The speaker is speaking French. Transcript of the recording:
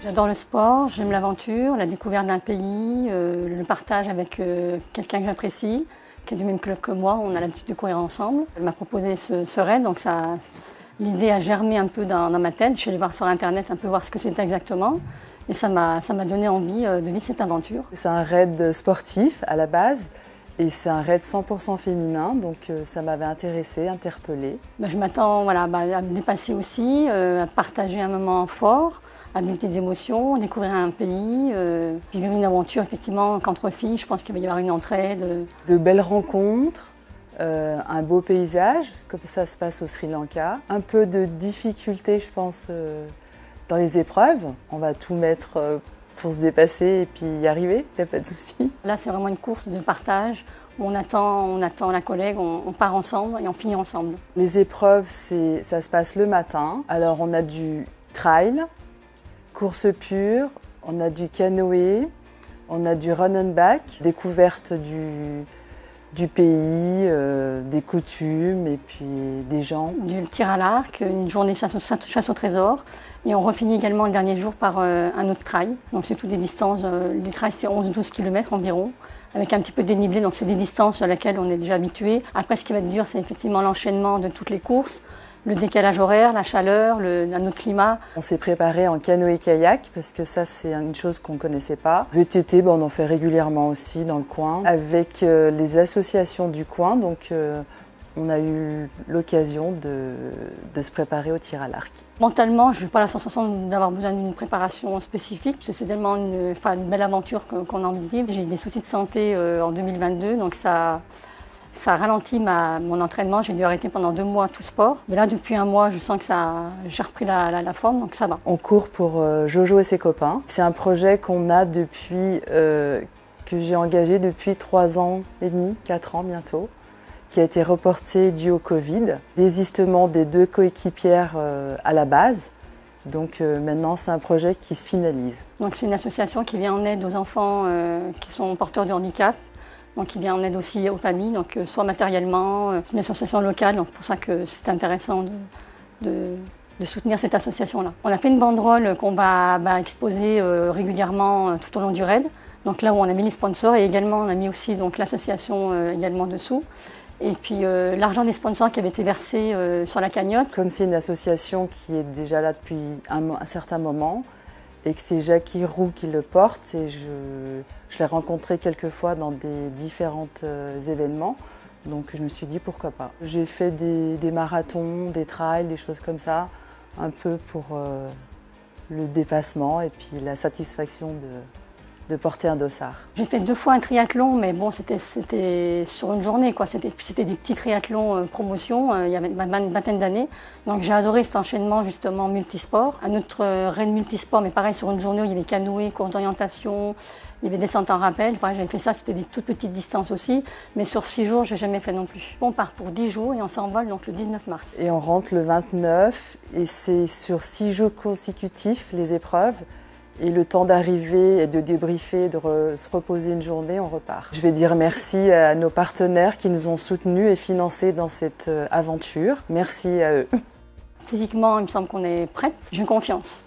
J'adore le sport, j'aime l'aventure, la découverte d'un pays, le partage avec quelqu'un que j'apprécie, qui est du même club que moi. On a l'habitude de courir ensemble. Elle m'a proposé ce raid, donc l'idée a germé un peu dans ma tête. Je suis allée voir sur Internet, un peu voir ce que c'était exactement. Et ça m'a donné envie de vivre cette aventure. C'est un raid sportif à la base. Et c'est un raid 100% féminin, donc ça m'avait intéressée, interpellée. Je m'attends à me dépasser aussi, à partager un moment fort, à vivre des émotions, découvrir un pays, vivre une aventure effectivement qu'entre filles. Je pense qu'il va y avoir une entraide. De belles rencontres, un beau paysage, comme ça se passe au Sri Lanka. Un peu de difficulté, je pense, dans les épreuves. On va tout mettre pour se dépasser et puis y arriver, il n'y a pas de souci. Là, c'est vraiment une course de partage où on attend la collègue, on part ensemble et on finit ensemble. Les épreuves, ça se passe le matin. Alors, on a du trail, course pure, on a du canoë, on a du run and back, découverte du pays, des coutumes et puis des gens. Du tir à l'arc, une journée chasse au trésor. Et on refinit également le dernier jour par un autre trail. Donc c'est toutes des distances, les trails c'est 11-12 km environ, avec un petit peu de dénivelé, donc c'est des distances à laquelle on est déjà habitué. Après ce qui va être dur, c'est effectivement l'enchaînement de toutes les courses, le décalage horaire, la chaleur, un autre climat. On s'est préparé en canoë-kayak parce que ça c'est une chose qu'on ne connaissait pas. VTT, on en fait régulièrement aussi dans le coin avec les associations du coin. Donc on a eu l'occasion de se préparer au tir à l'arc. Mentalement, je n'ai pas la sensation d'avoir besoin d'une préparation spécifique, parce que c'est tellement une belle aventure qu'on a envie de vivre. J'ai eu des soucis de santé en 2022, donc ça ralentit mon entraînement. J'ai dû arrêter pendant 2 mois tout sport. Mais là, depuis 1 mois, je sens que j'ai repris la forme, donc ça va. On court pour Jojo et ses copains. C'est un projet qu'on a depuis, que j'ai engagé depuis 3 ans et demi, 4 ans bientôt, qui a été reporté dû au Covid. Désistement des 2 coéquipières à la base. Donc maintenant, c'est un projet qui se finalise. Donc c'est une association qui vient en aide aux enfants qui sont porteurs de handicap. Donc qui vient en aide aussi aux familles, donc soit matériellement, une association locale. Donc pour ça que c'est intéressant de soutenir cette association-là. On a fait une banderole qu'on va exposer régulièrement tout au long du raid. Donc là où on a mis les sponsors et également on a mis aussi l'association également dessous. Et puis l'argent des sponsors qui avait été versé sur la cagnotte. Comme c'est une association qui est déjà là depuis un certain moment et que c'est Jackie Roux qui le porte, et je l'ai rencontré quelques fois dans des différents événements, donc je me suis dit pourquoi pas. J'ai fait des marathons, des trails, des choses comme ça, un peu pour le dépassement et puis la satisfaction de porter un dossard. J'ai fait 2 fois un triathlon, mais bon, c'était sur une journée, quoi. C'était des petits triathlons promotion, il y avait une vingtaine d'années. Donc j'ai adoré cet enchaînement justement multisport. Un autre raid multisport, mais pareil sur une journée où il y avait canoë, course d'orientation, il y avait descente en rappel. Enfin, j'avais fait ça, c'était des toutes petites distances aussi. Mais sur 6 jours, je n'ai jamais fait non plus. On part pour 10 jours et on s'envole donc le 19 mars. Et on rentre le 29 et c'est sur 6 jours consécutifs les épreuves. Et le temps d'arriver et de débriefer, de se reposer une journée, on repart. Je vais dire merci à nos partenaires qui nous ont soutenus et financés dans cette aventure. Merci à eux. Physiquement, il me semble qu'on est prête. J'ai confiance.